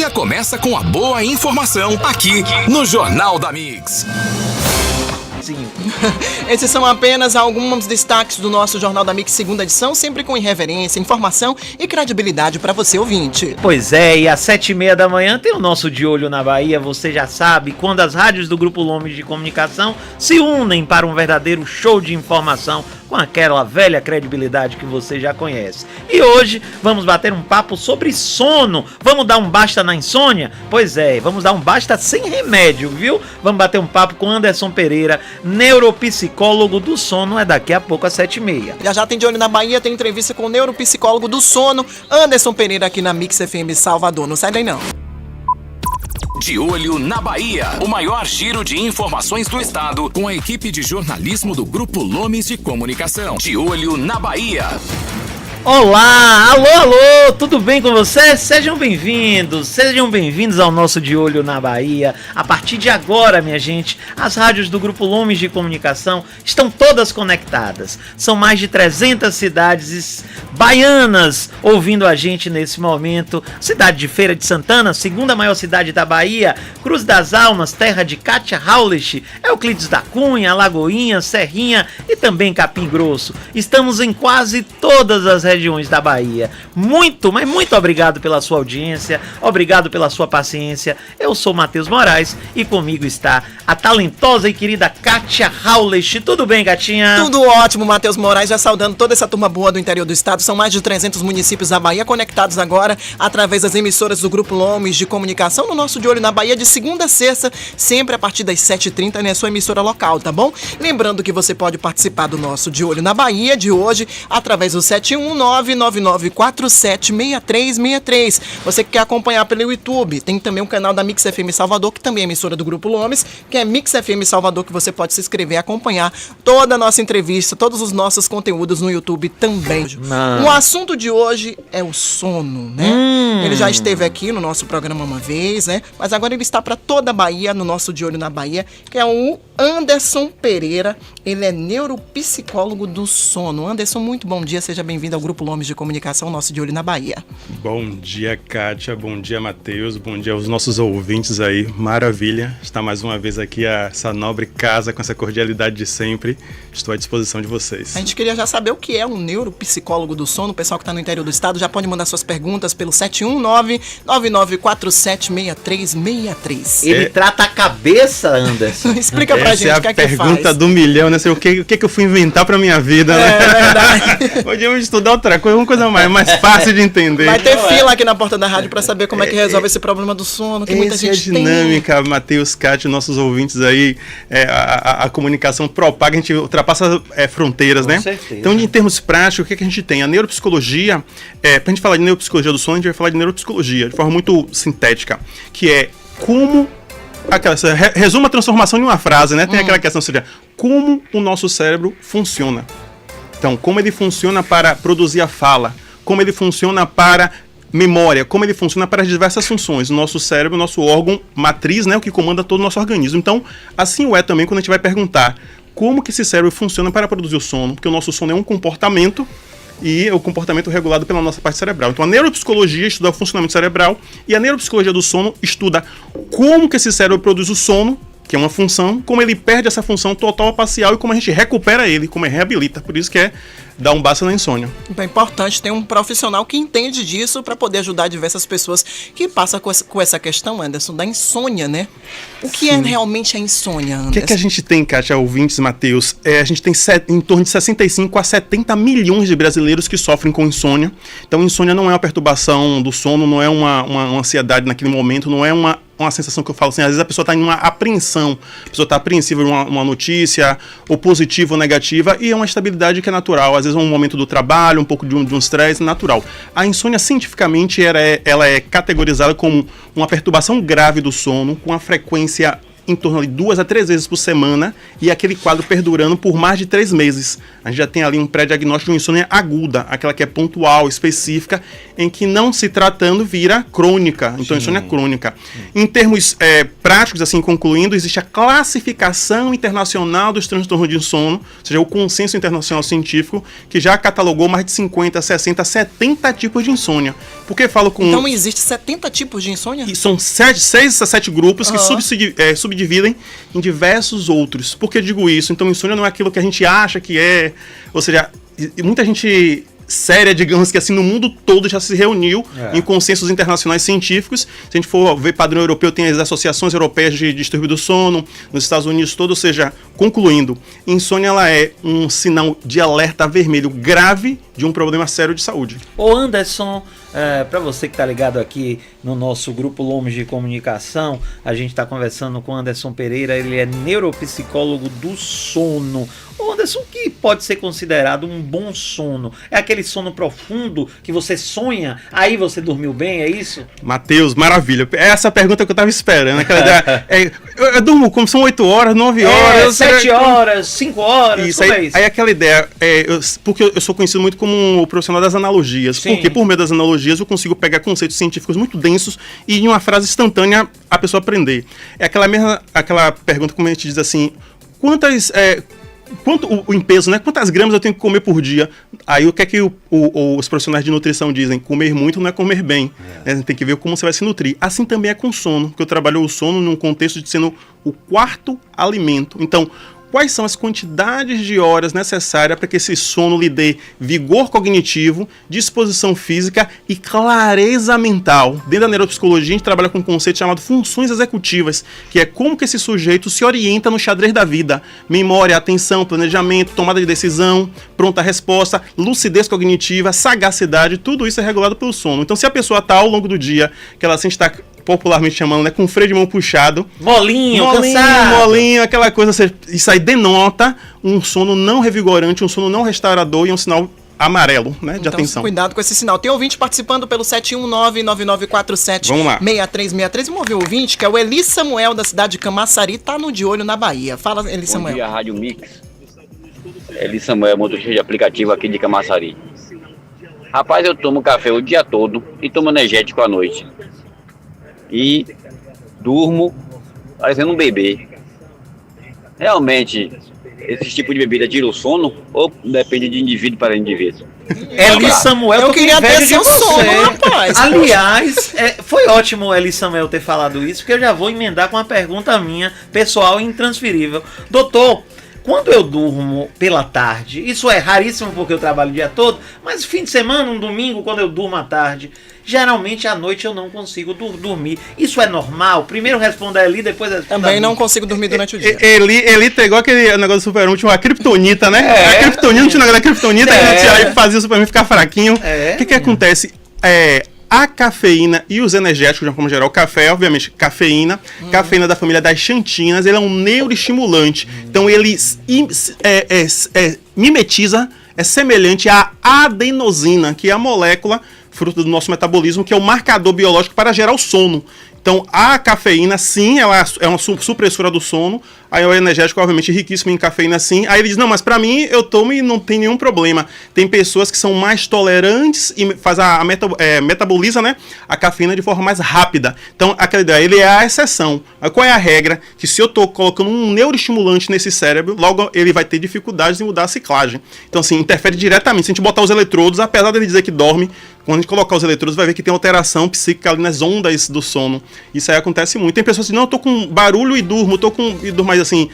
dia começa com a boa informação aqui no Jornal da Mix. Esses são apenas alguns destaques do nosso Jornal da Mix, segunda edição, sempre com irreverência, informação e credibilidade para você, ouvinte. Pois é, e às 7h30 da manhã tem o nosso De Olho na Bahia, você já sabe, quando as rádios do Grupo Lomes de Comunicação se unem para um verdadeiro show de informação com aquela velha credibilidade que você já conhece. E hoje vamos bater um papo sobre sono. Vamos dar um basta na insônia? Pois é, vamos dar um basta sem remédio, viu? Vamos bater um papo com Anderson Pereira, neuropsicólogo do sono, é daqui a pouco às 7h30. Já tem De Olho na Bahia, tem entrevista com o neuropsicólogo do sono, Anderson Pereira, aqui na Mix FM Salvador. Não sai daí não. De Olho na Bahia, o maior giro de informações do estado, com a equipe de jornalismo do Grupo Lomes de Comunicação. De Olho na Bahia. Olá, alô, tudo bem com vocês? Sejam bem-vindos ao nosso De Olho na Bahia. A partir de agora, minha gente, as rádios do Grupo Lomes de Comunicação estão todas conectadas. São mais de 300 cidades baianas ouvindo a gente nesse momento. Cidade de Feira de Santana, segunda maior cidade da Bahia, Cruz das Almas, terra de Kátia Haulich, Euclides da Cunha, Lagoinha, Serrinha e também Capim Grosso. Estamos em quase todas as regiões da Bahia. Muito, mas muito obrigado pela sua audiência, obrigado pela sua paciência. Eu sou Matheus Moraes e comigo está a talentosa e querida Kátia Haulich. Tudo bem, gatinha? Tudo ótimo, Matheus Moraes, já saudando toda essa turma boa do interior do estado. São mais de 300 municípios da Bahia conectados agora através das emissoras do Grupo Lomes de Comunicação no nosso De Olho na Bahia de segunda a sexta, sempre a partir das 7h30 na sua emissora local, tá bom? Lembrando que você pode participar do nosso De Olho na Bahia de hoje através do 71999476363. Você que quer acompanhar pelo YouTube, tem também um canal da Mix FM Salvador, que também é emissora do Grupo Lomes, que é Mix FM Salvador, que você pode se inscrever e acompanhar toda a nossa entrevista, todos os nossos conteúdos no YouTube também. O assunto de hoje é o sono, né? Ele já esteve aqui no nosso programa uma vez, né? Mas agora ele está para toda a Bahia, no nosso De Olho na Bahia, que é o Anderson Pereira. Ele é neuropsicólogo do sono. Anderson, muito bom dia, seja bem-vindo ao Grupo Lomes de Comunicação, nosso De Olho na Bahia. Bom dia, Kátia, bom dia, Matheus, bom dia aos nossos ouvintes aí, maravilha estar mais uma vez aqui essa nobre casa com essa cordialidade de sempre, estou à disposição de vocês. A gente queria já saber o que é um neuropsicólogo do sono. O pessoal que está no interior do estado já pode mandar suas perguntas pelo 719-9947-6363. Ele trata a cabeça, Anderson. Explica pra gente o que é que faz. Essa é a pergunta do milhão, né? O que eu fui inventar pra minha vida, né? É verdade. Podíamos estudar outra coisa, uma coisa mais fácil de entender. Vai ter fila aqui na porta da rádio pra saber como é que resolve esse problema do sono, que muita gente tem. Essa é a dinâmica, Matheus, Kátia, nossos ouvintes aí, a comunicação propaga, a gente ultrapassa fronteiras, né? Certeza. Então, em termos práticos, o que a gente tem? A neuropsicologia, pra gente falar de neuropsicologia do sono, a gente vai falar de neuropsicologia de forma muito sintética, que é como... Resuma a transformação em uma frase, né? Tem aquela questão, ou seja, como o nosso cérebro funciona. Então, como ele funciona para produzir a fala, como ele funciona para memória, como ele funciona para as diversas funções. O nosso cérebro, o nosso órgão matriz, né, o que comanda todo o nosso organismo. Então, assim é também quando a gente vai perguntar como que esse cérebro funciona para produzir o sono, porque o nosso sono é um comportamento e é o comportamento regulado pela nossa parte cerebral. Então, a neuropsicologia estuda o funcionamento cerebral e a neuropsicologia do sono estuda como que esse cérebro produz o sono, que é uma função, como ele perde essa função total ou parcial e como a gente recupera ele, como ele reabilita. Por isso que é dar um basta na insônia. É importante ter um profissional que entende disso para poder ajudar diversas pessoas que passam com essa questão, Anderson, da insônia, né? O que é realmente a insônia, Anderson? O que é que a gente tem, Kátia, ouvintes, Matheus? A gente tem em torno de 65 a 70 milhões de brasileiros que sofrem com insônia. Então, insônia não é uma perturbação do sono, não é uma ansiedade naquele momento, não é uma sensação que eu falo assim, às vezes a pessoa está em uma apreensão, a pessoa está apreensiva de uma notícia, ou positiva ou negativa, e é uma estabilidade que é natural, às vezes é um momento do trabalho, um pouco de um estresse natural. A insônia, cientificamente, ela é categorizada como uma perturbação grave do sono, com a frequência em torno de 2 a 3 vezes por semana e aquele quadro perdurando por mais de 3 meses. A gente já tem ali um pré-diagnóstico de insônia aguda, aquela que é pontual, específica, em que não se tratando vira crônica. Então, insônia crônica. Em termos práticos, assim, concluindo, existe a classificação internacional dos transtornos de sono, ou seja, o consenso internacional científico, que já catalogou mais de 50, 60, 70 tipos de insônia. Porque falo com... Então existe 70 tipos de insônia? E são 6 a 7 grupos que subdividem em diversos outros. Por que eu digo isso? Então, insônia não é aquilo que a gente acha que é. Ou seja, muita gente séria, digamos que assim, no mundo todo já se reuniu em consensos internacionais científicos. Se a gente for ver padrão europeu, tem as associações europeias de distúrbio do sono, nos Estados Unidos todo. Ou seja, concluindo, insônia ela é um sinal de alerta vermelho grave de um problema sério de saúde. Ô Anderson, para você que está ligado aqui no nosso grupo Lomes de Comunicação, a gente está conversando com o Anderson Pereira, ele é neuropsicólogo do sono. Ô Anderson, o que pode ser considerado um bom sono? É aquele sono profundo que você sonha, aí você dormiu bem, é isso? Matheus, maravilha. Essa pergunta que eu estava esperando. Eu durmo como são 8 horas, 9 horas. 7 horas, 5 horas, isso, aí aquela ideia, porque eu sou conhecido muito como o profissional das analogias. Sim. Porque por meio das analogias eu consigo pegar conceitos científicos muito densos e em uma frase instantânea a pessoa aprender. É aquela pergunta como a gente diz assim, quanto em peso, né? Quantas gramas eu tenho que comer por dia? Aí o que é que os profissionais de nutrição dizem? Comer muito não é comer bem. Né? Tem que ver como você vai se nutrir. Assim também é com sono, porque eu trabalho o sono num contexto de sendo o quarto alimento. Então, quais são as quantidades de horas necessárias para que esse sono lhe dê vigor cognitivo, disposição física e clareza mental? Dentro da neuropsicologia, a gente trabalha com um conceito chamado funções executivas, que é como que esse sujeito se orienta no xadrez da vida. Memória, atenção, planejamento, tomada de decisão, pronta resposta, lucidez cognitiva, sagacidade, tudo isso é regulado pelo sono. Então, se a pessoa está ao longo do dia, que ela sente estar popularmente chamando, né, com o freio de mão puxado, molinho, cansado, molinho, aquela coisa, isso aí denota um sono não revigorante, um sono não restaurador e um sinal amarelo, né, de atenção. Cuidado com esse sinal. Tem ouvinte participando pelo 719-9947-6363. Vamos ouvir o ouvinte, que é o Eli Samuel, da cidade de Camaçari, tá no De Olho na Bahia. Fala, Eli Samuel. Bom dia, Rádio Mix. Eli Samuel, motorista de aplicativo aqui de Camaçari. Rapaz, eu tomo café o dia todo e tomo energético à noite. E durmo parecendo um bebê. Realmente, esse tipo de bebida tira o sono ou depende de indivíduo para indivíduo? Eli Samuel, eu queria ter seu sono, rapaz. Aliás, foi ótimo o Eli Samuel ter falado isso, porque eu já vou emendar com uma pergunta minha, pessoal e intransferível. Doutor, quando eu durmo pela tarde, isso é raríssimo porque eu trabalho o dia todo, mas fim de semana, um domingo, quando eu durmo à tarde, geralmente à noite eu não consigo dormir. Isso é normal? Primeiro responda a Eli, depois responda Também não consigo dormir durante o dia. Eli pegou aquele negócio do Super-1, tinha uma kriptonita, né? A kriptonita, não tinha negócio da kriptonita, aí fazia o Super-1 ficar fraquinho. O que acontece? A cafeína e os energéticos, de uma forma geral, o café, obviamente, cafeína da família das xantinas, ele é um neuroestimulante. Então, ele mimetiza, é semelhante à adenosina, que é a molécula fruto do nosso metabolismo, que é o marcador biológico para gerar o sono. Então, a cafeína, sim, ela é uma supressora do sono. Aí o energético, obviamente, riquíssimo em cafeína, sim. Aí ele diz, não, mas pra mim, eu tomo e não tem nenhum problema. Tem pessoas que são mais tolerantes e metaboliza, né, a cafeína de forma mais rápida. Então, aquela ideia, ele é a exceção. Aí, qual é a regra? Que se eu tô colocando um neuroestimulante nesse cérebro, logo ele vai ter dificuldades em mudar a ciclagem. Então, assim, interfere diretamente. Se a gente botar os eletrodos, apesar dele dizer que dorme, quando a gente colocar os eletrodos, vai ver que tem alteração psíquica ali nas ondas do sono. Isso aí acontece muito. Tem pessoas que não, eu tô com barulho e durmo, mas assim,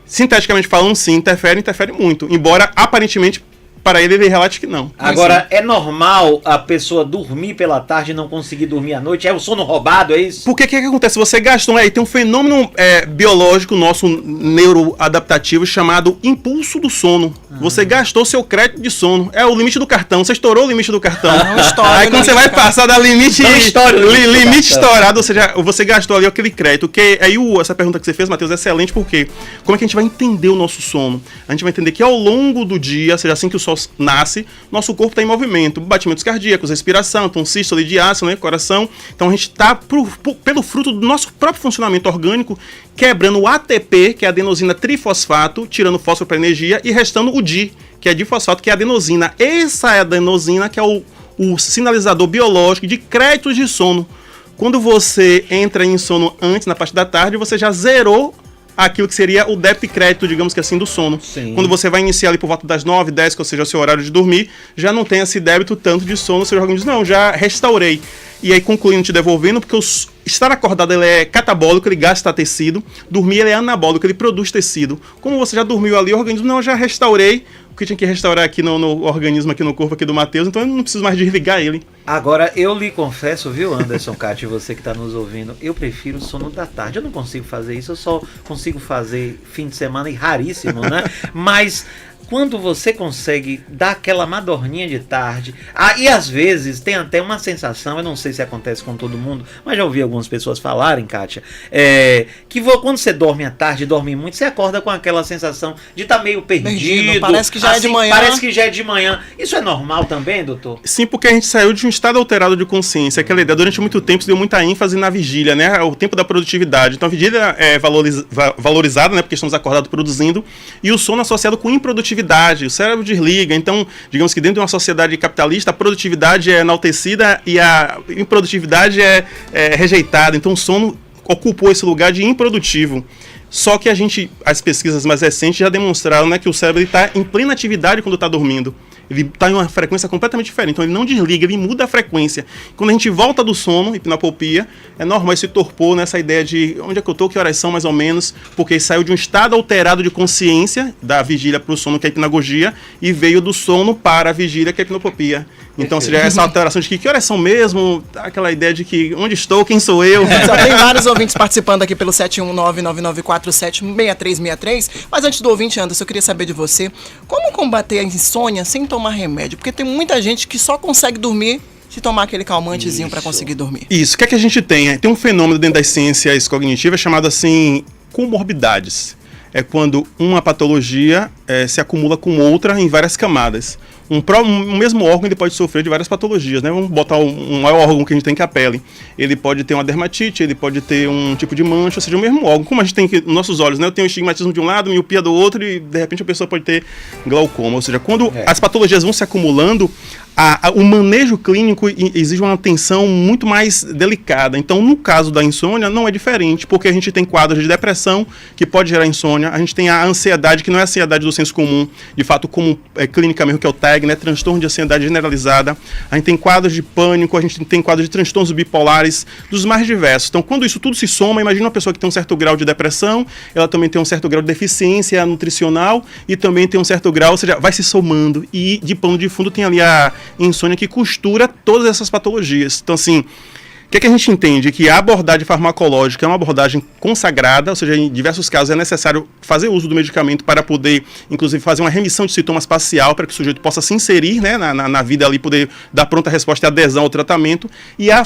sinteticamente falando, sim, interfere muito. Embora, aparentemente, para ele relate que não. Agora, é normal a pessoa dormir pela tarde e não conseguir dormir à noite? É o sono roubado, é isso? Porque o que acontece? Você gastou, aí tem um fenômeno biológico nosso, neuroadaptativo, chamado impulso do sono. Você gastou seu crédito de sono. É o limite do cartão. Você estourou o limite do cartão. Aí quando você vai passar da limite estourado, ou seja, você gastou ali aquele crédito. Que aí essa pergunta que você fez, Matheus, é excelente, porque como é que a gente vai entender o nosso sono? A gente vai entender que ao longo do dia, seja assim que o sol só nasce, nosso corpo está em movimento, batimentos cardíacos, respiração, então sístole de ácido, né, coração. Então a gente está, pelo fruto do nosso próprio funcionamento orgânico, quebrando o ATP, que é a adenosina trifosfato, tirando fósforo para energia, e restando o Di, que é difosfato, que é a adenosina. Essa é a adenosina que é o sinalizador biológico de créditos de sono. Quando você entra em sono antes, na parte da tarde, você já zerou aquilo que seria o débito e crédito, digamos que assim, do sono. Sim. Quando você vai iniciar ali por volta das 9, 10, que seja o seu horário de dormir, já não tem esse débito tanto de sono, o seu organismo diz, não, já restaurei. E aí, concluindo, te devolvendo, porque estar acordado ele é catabólico, ele gasta tecido, dormir ele é anabólico, ele produz tecido. Como você já dormiu ali, o organismo, não, eu já restaurei o que tinha que restaurar aqui no organismo, aqui no corpo aqui do Matheus, então eu não preciso mais desligar ele. Agora, eu lhe confesso, viu, Anderson, Cátia, você que está nos ouvindo, eu prefiro o sono da tarde. Eu não consigo fazer isso, eu só consigo fazer fim de semana e raríssimo, né? Mas quando você consegue dar aquela madorninha de tarde, e às vezes tem até uma sensação, eu não sei se acontece com todo mundo, mas já ouvi algumas pessoas falarem, Kátia, que quando você dorme à tarde, dorme muito, você acorda com aquela sensação de estar meio perdido. Parece que já é de manhã. Parece que já é de manhã. Isso é normal também, doutor? Sim, porque a gente saiu de um estado alterado de consciência. Aquela ideia, durante muito tempo, se deu muita ênfase na vigília, né? O tempo da produtividade. Então a vigília é valorizada, né? Porque estamos acordados produzindo, e o sono associado com improdutividade. O cérebro desliga. Então, digamos que dentro de uma sociedade capitalista, a produtividade é enaltecida e a improdutividade é rejeitada. Então o sono ocupou esse lugar de improdutivo. Só que as pesquisas mais recentes já demonstraram, né, que o cérebro está em plena atividade quando está dormindo. Ele está em uma frequência completamente diferente. Então ele não desliga, ele muda a frequência. Quando a gente volta do sono, hipnopopia, é normal esse torpor nessa ideia de onde é que eu estou, que horas são mais ou menos, porque ele saiu de um estado alterado de consciência, da vigília para o sono, que é a hipnagogia, e veio do sono para a vigília, que é a hipnopopia. Então seria essa alteração de que horas são mesmo, aquela ideia de que onde estou, quem sou eu. Já tem vários ouvintes participando aqui pelo 71999476363, mas antes do ouvinte, Anderson, eu queria saber de você, como combater a insônia sem tomar remédio? Porque tem muita gente que só consegue dormir se tomar aquele calmantezinho para conseguir dormir. Isso, o que é que a gente tem? Tem um fenômeno dentro das ciências cognitivas chamado assim, comorbidades. É quando uma patologia se acumula com outra em várias camadas. Um mesmo órgão ele pode sofrer de várias patologias, né? Vamos botar um maior órgão que a gente tem, que é a pele. Ele pode ter uma dermatite, ele pode ter um tipo de mancha, ou seja, o mesmo órgão. Como a gente tem nos nossos olhos, né? Eu tenho estigmatismo de um lado, miopia do outro, e de repente a pessoa pode ter glaucoma. Ou seja, quando as patologias vão se acumulando, o manejo clínico exige uma atenção muito mais delicada. Então, no caso da insônia, não é diferente, porque a gente tem quadros de depressão, que pode gerar insônia, a gente tem a ansiedade, que não é a ansiedade do senso comum, de fato, como clínica mesmo, que é o TAG, né, transtorno de ansiedade generalizada, a gente tem quadros de pânico, a gente tem quadros de transtornos bipolares, dos mais diversos. Então, quando isso tudo se soma, imagina uma pessoa que tem um certo grau de depressão, ela também tem um certo grau de deficiência nutricional, e também tem um certo grau, ou seja, vai se somando, e de pano de fundo tem ali a insônia que costura todas essas patologias. Então, assim, o que é que a gente entende? Que a abordagem farmacológica é uma abordagem consagrada, ou seja, em diversos casos é necessário fazer uso do medicamento para poder, inclusive, fazer uma remissão de sintomas parcial, para que o sujeito possa se inserir, né, na vida ali, poder dar pronta resposta e adesão ao tratamento. E a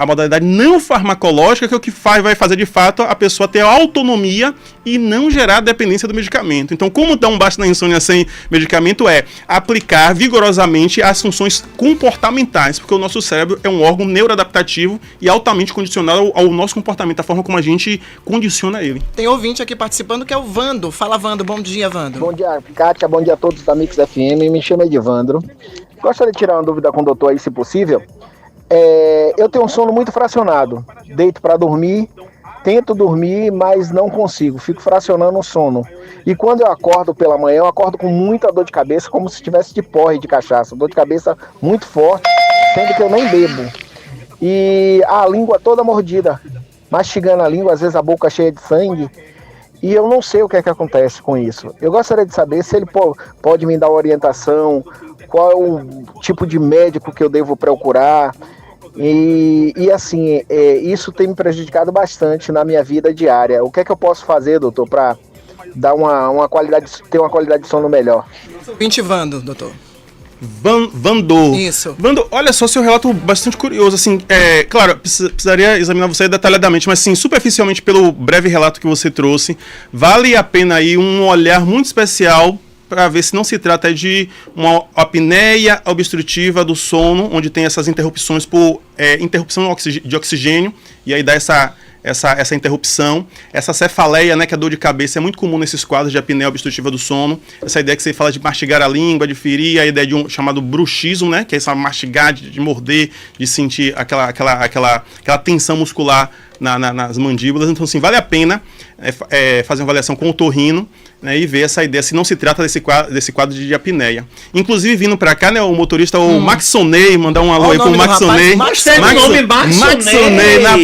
modalidade não farmacológica, que é o que vai fazer, de fato, a pessoa ter autonomia e não gerar dependência do medicamento. Então, como dar um basta na insônia sem medicamento é aplicar vigorosamente as funções comportamentais, porque o nosso cérebro é um órgão neuroadaptativo e altamente condicionado ao nosso comportamento, a forma como a gente condiciona ele. Tem ouvinte aqui participando que é o Vando. Fala, Vando. Bom dia, Vando. Bom dia, Kátia. Bom dia a todos da Mix FM. Me chamo Edivandro. Gostaria de tirar uma dúvida com o doutor aí, se possível. Eu tenho um sono muito fracionado. Deito para dormir, tento dormir, mas não consigo. Fico fracionando o sono. E quando eu acordo pela manhã, eu acordo com muita dor de cabeça, como se tivesse de porre de cachaça. Dor de cabeça muito forte, sendo que eu nem bebo. E a língua toda mordida, mastigando a língua, às vezes a boca cheia de sangue, e eu não sei o que é que acontece com isso. Eu gostaria de saber se ele pode me dar uma orientação, qual é o tipo de médico que eu devo procurar, e assim, isso tem me prejudicado bastante na minha vida diária. O que é que eu posso fazer, doutor, para dar ter uma qualidade de sono melhor? 20 Vando, doutor. Vando. Isso. Vando, olha só, seu relato bastante curioso, assim, claro, precisaria examinar você detalhadamente, mas sim, superficialmente pelo breve relato que você trouxe, vale a pena aí um olhar muito especial para ver se não se trata de uma apneia obstrutiva do sono, onde tem essas interrupções por interrupção de oxigênio, e aí dá essa interrupção, essa cefaleia, né, que é dor de cabeça, é muito comum nesses quadros de apneia obstrutiva do sono. Essa ideia que você fala de mastigar a língua, de ferir, a ideia de um chamado bruxismo, né, que é essa mastigar, de morder, de sentir aquela tensão muscular nas mandíbulas. Então, assim, vale a pena fazer uma avaliação com o otorrino, né, e ver essa ideia, se não se trata desse quadro de apneia. Inclusive, vindo pra cá, né, o motorista, o Maxonei, mandar um alô aí pro Maxonei. Maxonei,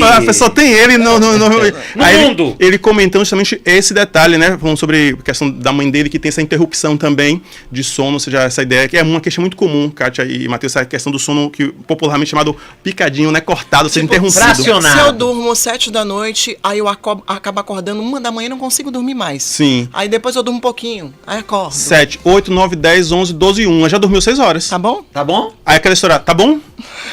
a pessoa tem ele no mundo. Ele comentando justamente esse detalhe, né, falando sobre a questão da mãe dele, que tem essa interrupção também de sono, ou seja, essa ideia, que é uma questão muito comum, Kátia e Matheus, essa questão do sono, que popularmente chamado picadinho, né, cortado, ser interrompido. Fracionado. Se eu durmo 7 da noite, aí eu acabo acordando 1 da manhã e não consigo dormir mais. Sim. Aí depois eu durmo um pouquinho, aí acordo. 7, 8, 9, 10, 11, 12 e 1. Ela já dormiu 6 horas. Tá bom? Tá bom? Aí aquela história, tá bom?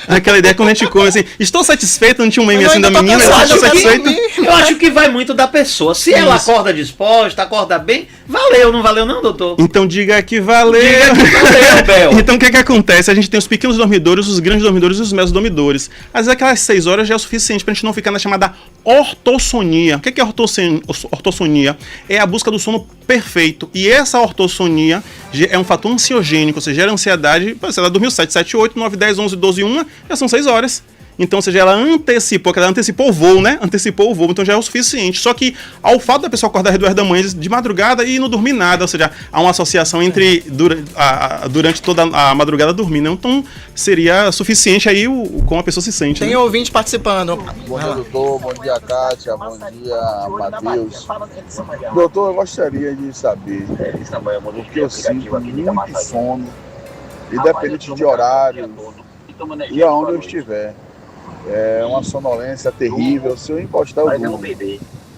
Aquela ideia quando a gente come assim, estou satisfeito, não tinha um meme assim da menina, eu acho satisfeito. Eu acho que vai muito da pessoa. Se ela acorda disposta, acorda bem, valeu, não valeu não, doutor? Então diga que valeu. Diga que valeu, Bel. Então o que acontece? A gente tem os pequenos dormidores, os grandes dormidores e os médios dormidores. Às vezes aquelas 6 horas já é o suficiente pra gente não ficar na chamada ortossonia. O que é ortossonia? É a busca do sono perfeito. E essa ortossonia é um fator ansiogênico, ou seja, gera ansiedade. Se ela dormiu 7, 7, 8, 9, 10, 11, 12 e 1, já são 6 horas. Então, ou seja, ela antecipou o voo, né? Antecipou o voo, então já é o suficiente. Só que, ao fato da pessoa acordar às 2 da manhã de madrugada e não dormir nada, ou seja, há uma associação entre durante toda a madrugada dormindo. Então, seria suficiente aí como a pessoa se sente. Tem ouvinte participando. Bom dia, doutor. Bom dia, Kátia. Bom dia, Matheus. Doutor, eu gostaria de saber, porque eu sinto muito sono, independente de horário e aonde eu estiver. É uma sonolência terrível. Se eu encostar, eu durmo.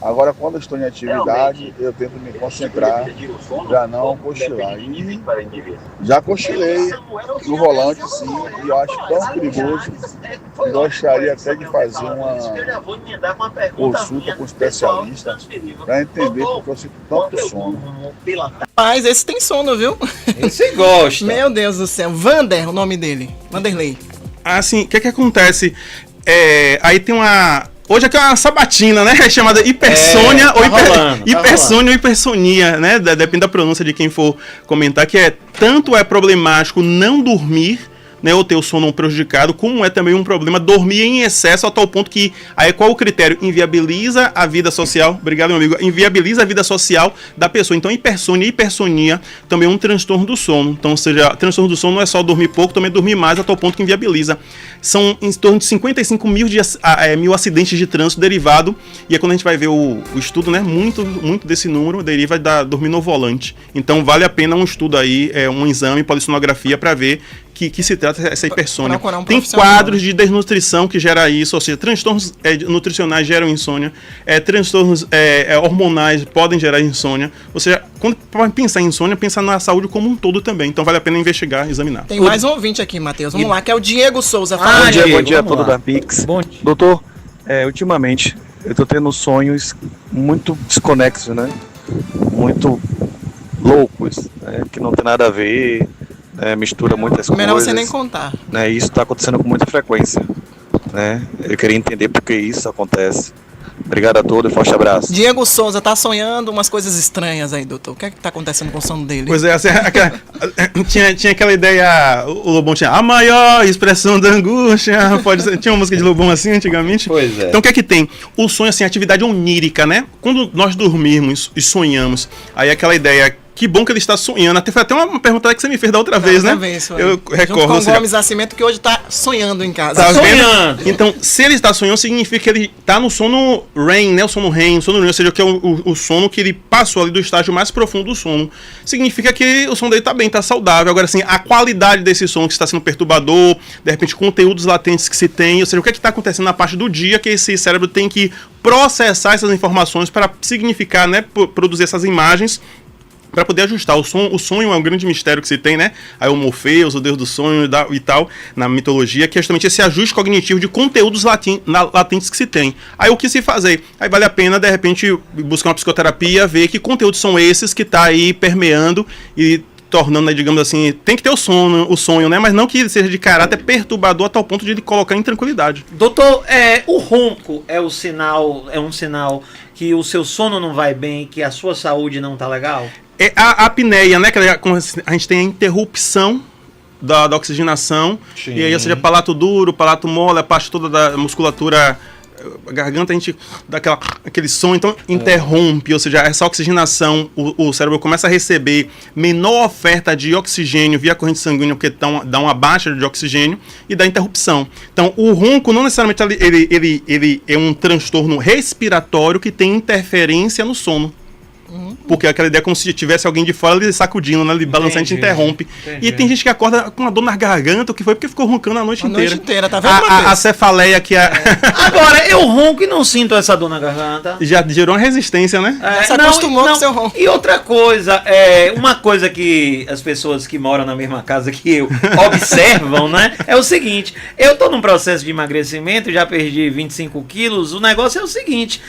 Agora, quando eu estou em atividade, eu tento me concentrar para não cochilar. E já cochilei no volante, sim, e eu acho tão perigoso que gostaria até de fazer uma consulta com um especialista para entender porque eu sinto tanto sono. Mas esse tem sono, viu? Esse gosta. Meu Deus do céu. Vander, o nome dele. Vanderlei. Assim, o que acontece? Aí tem uma... Hoje aqui é uma sabatina, né? É chamada hipersônia ou hipersonia, né? Depende da pronúncia de quem for comentar, que tanto é problemático não dormir, né, ou ter o sono prejudicado, como é também um problema dormir em excesso a tal ponto que, aí qual o critério? Inviabiliza a vida social, obrigado meu amigo, inviabiliza a vida social da pessoa. Então hipersônia e hipersonia também é um transtorno do sono. Então, ou seja, transtorno do sono não é só dormir pouco, também dormir mais a tal ponto que inviabiliza. São em torno de 55 mil acidentes de trânsito derivado, e é quando a gente vai ver o estudo, né, muito desse número deriva da dormir no volante. Então vale a pena um estudo aí, um exame, polissonografia, para ver que se trata essa hipersônia. Tem quadros de desnutrição que gera isso, ou seja, transtornos nutricionais geram insônia, transtornos hormonais podem gerar insônia. Ou seja, quando pensar em insônia, pensa na saúde como um todo também. Então vale a pena investigar, examinar. Tem mais um ouvinte aqui, Matheus. Vamos lá, que é o Diego Souza. Bom dia a todos da Pix. Doutor, ultimamente eu tô tendo sonhos muito desconexos, né? Muito loucos, né? Que não tem nada a ver. Mistura muitas coisas. Melhor você nem contar. Né, isso está acontecendo com muita frequência. Né? Eu queria entender por que isso acontece. Obrigado a todos, forte abraço. Diego Souza tá sonhando umas coisas estranhas aí, doutor. O que é que tá acontecendo com o sono dele? Pois tinha aquela ideia, o Lobão tinha a maior expressão da angústia, tinha uma música de Lobão assim antigamente. Pois é. Então o que é que tem? O sonho, assim, atividade onírica, né? Quando nós dormirmos e sonhamos, aí aquela ideia... Que bom que ele está sonhando. Foi até uma pergunta que você me fez da outra vez, né? Eu recordo. Junto com o Gomes Nascimento, que hoje está sonhando em casa. Tá sonhando! Então, se ele está sonhando, significa que ele está no sono REM, né? O sono REM, o sono REM, ou seja, que é o sono que ele passou ali do estágio mais profundo do sono. Significa que o sono dele está bem, está saudável. Agora, assim, a qualidade desse sono que está sendo perturbador, de repente, conteúdos latentes que se tem, ou seja, o que é que está acontecendo na parte do dia que esse cérebro tem que processar essas informações para significar, né? Produzir essas imagens, para poder ajustar. O sonho é um grande mistério que se tem, né? Aí o Morpheus, o deus do sonho e tal, na mitologia, que é justamente esse ajuste cognitivo de conteúdos latentes que se tem. Aí o que se fazer? Aí vale a pena, de repente, buscar uma psicoterapia, ver que conteúdos são esses que tá aí permeando e tornando, digamos assim, tem que ter o sonho, né? Mas não que ele seja de caráter perturbador a tal ponto de ele colocar em tranquilidade. Doutor, o ronco é um sinal que o seu sono não vai bem, que a sua saúde não tá legal? É a apneia, né? Que a gente tem a interrupção da oxigenação. Sim. E aí, ou seja, palato duro, palato mole, a parte toda da musculatura, a garganta, a gente dá aquele som, então interrompe, ou seja, essa oxigenação, o cérebro começa a receber menor oferta de oxigênio via corrente sanguínea, porque dá uma baixa de oxigênio e dá interrupção. Então, o ronco não necessariamente ele é um transtorno respiratório que tem interferência no sono. Porque aquela ideia é como se tivesse alguém de fora ali sacudindo, né? Ele balançando, a gente interrompe. E tem gente que acorda com uma dor na garganta, o que foi porque ficou roncando a noite inteira. Tá vendo, a cefaleia que Agora, eu ronco e não sinto essa dor na garganta. Já gerou uma resistência, né? Você acostumou com o seu ronco. E outra coisa, uma coisa que as pessoas que moram na mesma casa que eu observam, né? É o seguinte, eu tô num processo de emagrecimento, já perdi 25 quilos, o negócio é o seguinte,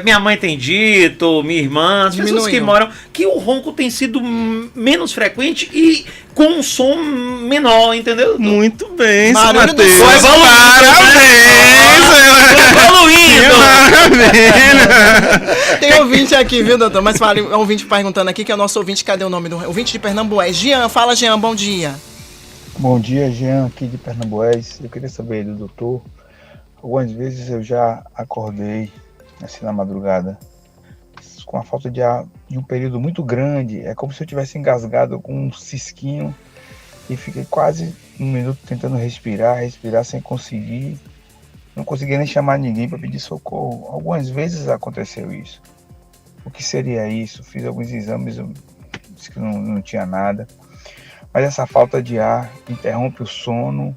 minha mãe tem dito, minha irmã, as pessoas que moram, que o ronco tem sido menos frequente e com um som menor, entendeu? Muito bem, Matheus. Tem ouvinte aqui, viu, doutor? Mas fala, um ouvinte perguntando aqui, que é o nosso ouvinte, cadê o nome do ouvinte de Pernambués? Jean, fala, Jean, bom dia. Bom dia, Jean, aqui de Pernambués. Eu queria saber do doutor, algumas vezes eu já acordei, assim, na madrugada, com a falta de ar de um período muito grande, é como se eu tivesse engasgado com um cisquinho e fiquei quase um minuto tentando respirar sem conseguir, não conseguia nem chamar ninguém para pedir socorro. Algumas vezes aconteceu isso. O que seria isso? Fiz alguns exames, disse que não tinha nada, mas essa falta de ar interrompe o sono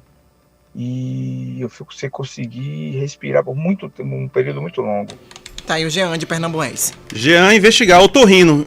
e eu fico sem conseguir respirar por um período muito longo. Tá aí o Jean de Pernambués. Jean, investigar otorrino,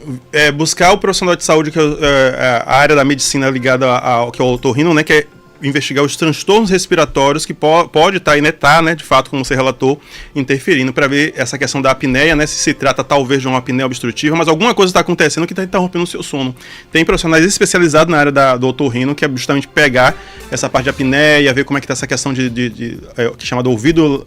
buscar o profissional de saúde, que é a área da medicina ligada ao que é o otorrino, né, que é investigar os transtornos respiratórios que pode estar aí, né, de fato, como você relatou, interferindo, para ver essa questão da apneia, né, se trata talvez de uma apneia obstrutiva, mas alguma coisa está acontecendo que está interrompendo o seu sono. Tem profissionais especializados na área do otorrino, que é justamente pegar essa parte de apneia, ver como é que está essa questão que chama do ouvido,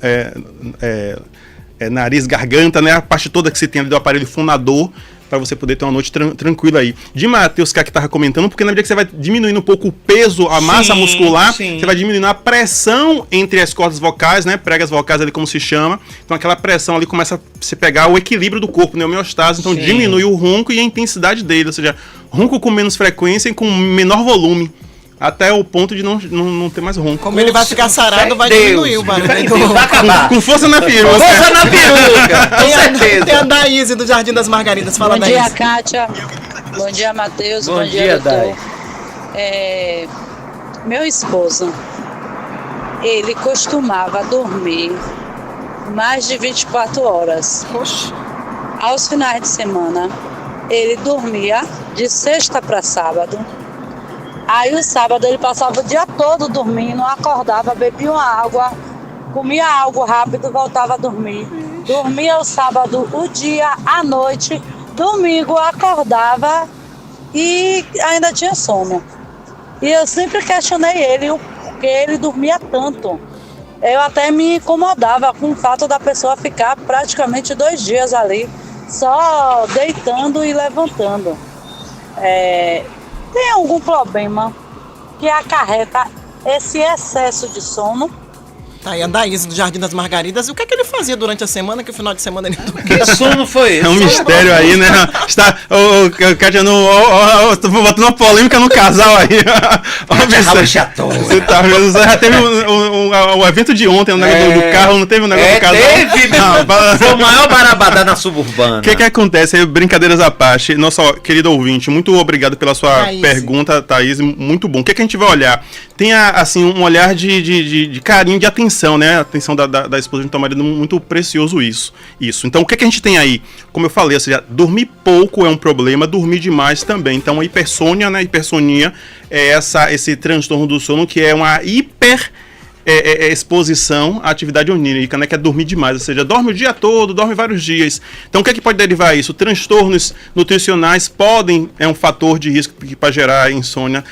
nariz, garganta, né? A parte toda que você tem ali do aparelho fonador, para você poder ter uma noite tranquila aí. De Matheus, que estava comentando, porque na medida que você vai diminuindo um pouco o peso, a massa muscular, você vai diminuindo a pressão entre as cordas vocais, né? Pregas vocais ali, como se chama. Então aquela pressão ali começa a se pegar o equilíbrio do corpo, né? A homeostase. Então diminui o ronco e a intensidade dele, ou seja, ronco com menos frequência e com menor volume. Até o ponto de não ter mais ronco. Como ele vai ficar sarado, vai diminuir o barulho. Vai acabar. Com força na peruca. Força na peruca, com certeza. Tem a Daíse do Jardim das Margaridas. Fala, Daíse. Bom dia, Kátia. Bom dia, Matheus. Bom dia, doutor. Meu esposo, ele costumava dormir mais de 24 horas. Oxe. Aos finais de semana, ele dormia de sexta para sábado. Aí o sábado ele passava o dia todo dormindo, acordava, bebia uma água, comia algo rápido, voltava a dormir. Dormia o sábado, o dia, a noite, domingo acordava e ainda tinha sono. E eu sempre questionei ele o porquê ele dormia tanto. Eu até me incomodava com o fato da pessoa ficar praticamente 2 dias ali, só deitando e levantando. Tem algum problema que acarreta esse excesso de sono? Tá aí a Daíse do Jardim das Margaridas. E o que é que ele fazia durante a semana, que o final de semana ele não... Que sono foi esse? É um mistério aí, né? Kátia, tô botando uma polêmica no casal aí. Você já teve o evento de ontem, o negócio do carro, não teve o negócio do casal? Teve, foi o maior barabadá na suburbana. O que acontece? Brincadeiras à parte. Nossa querido ouvinte, muito obrigado pela sua pergunta, Thaís, muito bom. O que a gente vai olhar? Tem, assim, um olhar de carinho, de atenção, né? A atenção da esposa do teu marido, muito precioso isso. Então, o que a gente tem aí? Como eu falei, ou seja, dormir pouco é um problema, dormir demais também. Então, a hipersônia, né? Hipersonia é esse transtorno do sono, que é uma exposição à atividade onírica, né, que é dormir demais, ou seja, dorme o dia todo, dorme vários dias. Então o que é que pode derivar isso? Transtornos nutricionais podem, um fator de risco para gerar insônia,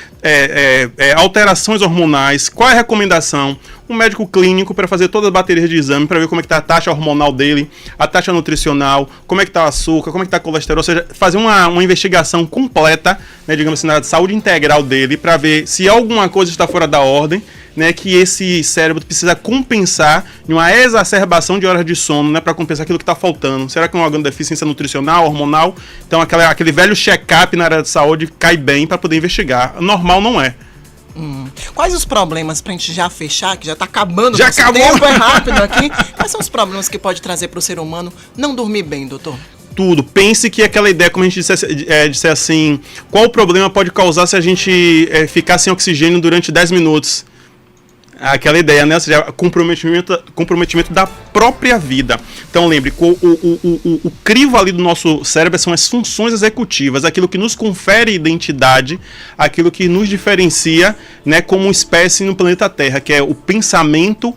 alterações hormonais. Qual é a recomendação? Um médico clínico para fazer todas as baterias de exame, para ver como é que está a taxa hormonal dele, a taxa nutricional, como é que está o açúcar, como é que está o colesterol, ou seja, fazer uma investigação completa, né, digamos assim, na saúde integral dele, para ver se alguma coisa está fora da ordem, né, que esse cérebro precisa compensar em uma exacerbação de horas de sono, né, para compensar aquilo que está faltando. Será que é uma deficiência nutricional, hormonal? Então aquele velho check-up na área de saúde cai bem para poder investigar. Normal não é. Quais os problemas, pra gente já fechar, que já tá acabando, já nosso acabou. tempo é rápido aqui, quais são os problemas que pode trazer pro ser humano não dormir bem, doutor? Tudo. Pense que aquela ideia, como a gente disse assim, qual o problema pode causar se a gente ficar sem oxigênio durante 10 minutos? Aquela ideia, né? Ou seja, comprometimento da própria vida. Então lembre, o crivo ali do nosso cérebro são as funções executivas, aquilo que nos confere identidade, aquilo que nos diferencia, né, como espécie no planeta Terra, que é o pensamento,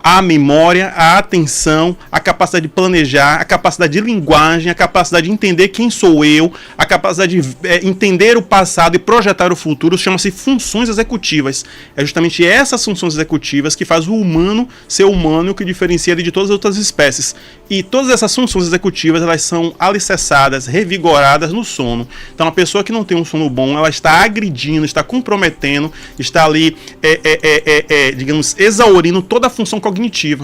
a memória, a atenção, a capacidade de planejar, a capacidade de linguagem, a capacidade de entender quem sou eu, a capacidade de entender o passado e projetar o futuro, chama-se funções executivas. É justamente essas funções executivas que faz o humano ser humano, que diferencia ele de todas as outras espécies. E todas essas funções executivas, elas são alicerçadas, revigoradas no sono. Então, a pessoa que não tem um sono bom, ela está agredindo, está comprometendo, está ali, digamos, exaurindo toda a função cognitiva.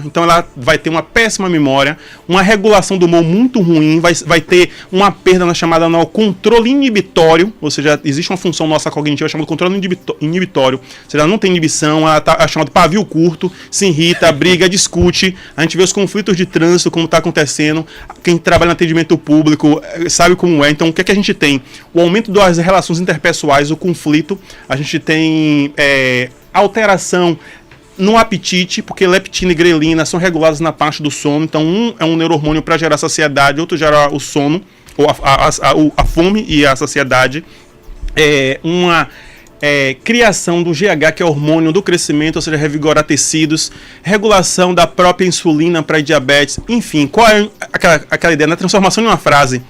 Então ela vai ter uma péssima memória, uma regulação do humor muito ruim, vai ter uma perda na chamada no controle inibitório, ou seja, existe uma função nossa cognitiva chamada controle inibitório, ou seja, ela não tem inibição, ela tá chamada pavio curto, se irrita, briga, discute, a gente vê os conflitos de trânsito, como está acontecendo, quem trabalha no atendimento público sabe como é. Então o que é que a gente tem? O aumento das relações interpessoais, o conflito, a gente tem alteração no apetite, porque leptina e grelina são reguladas na parte do sono. Então um é um neurohormônio para gerar saciedade, outro gera o sono, ou a fome e a saciedade. Uma criação do GH, que é o hormônio do crescimento, ou seja, revigorar tecidos, regulação da própria insulina para diabetes. Enfim, qual é aquela ideia? Na transformação de uma frase: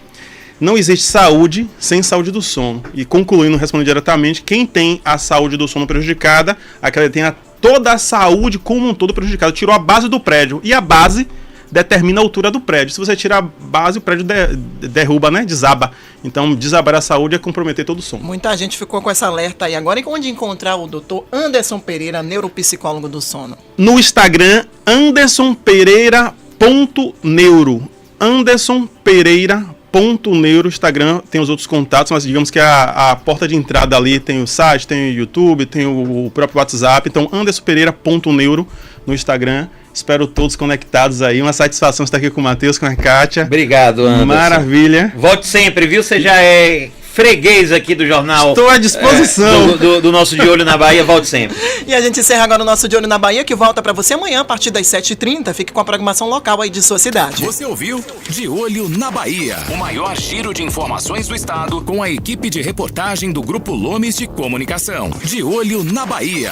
não existe saúde sem saúde do sono. E concluindo, respondendo diretamente, quem tem a saúde do sono prejudicada, aquela tem toda a saúde como um todo prejudicada. Tirou a base do prédio, e a base determina a altura do prédio. Se você tirar a base, o prédio derruba, né? Desaba. Então, desabar a saúde é comprometer todo o sono. Muita gente ficou com essa alerta aí. Agora, onde encontrar o doutor Anderson Pereira, neuropsicólogo do sono? No Instagram, andersonpereira.neuro. Anderson Pereira.neuro. Instagram, tem os outros contatos, mas digamos que a porta de entrada ali tem o site, tem o YouTube, tem o próprio WhatsApp. Então, andersonpereira.neuro no Instagram. Espero todos conectados aí. Uma satisfação estar aqui com o Matheus, com a Kátia. Obrigado, Anderson. Maravilha. Volte sempre, viu? Você já é freguês aqui do jornal. Estou à disposição. Do nosso De Olho na Bahia, volte sempre. E a gente encerra agora o nosso De Olho na Bahia, que volta para você amanhã, a partir das 7h30. Fique com a programação local aí de sua cidade. Você ouviu De Olho na Bahia, o maior giro de informações do estado, com a equipe de reportagem do Grupo Lomes de Comunicação. De Olho na Bahia.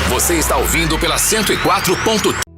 Você está ouvindo pela 104.3.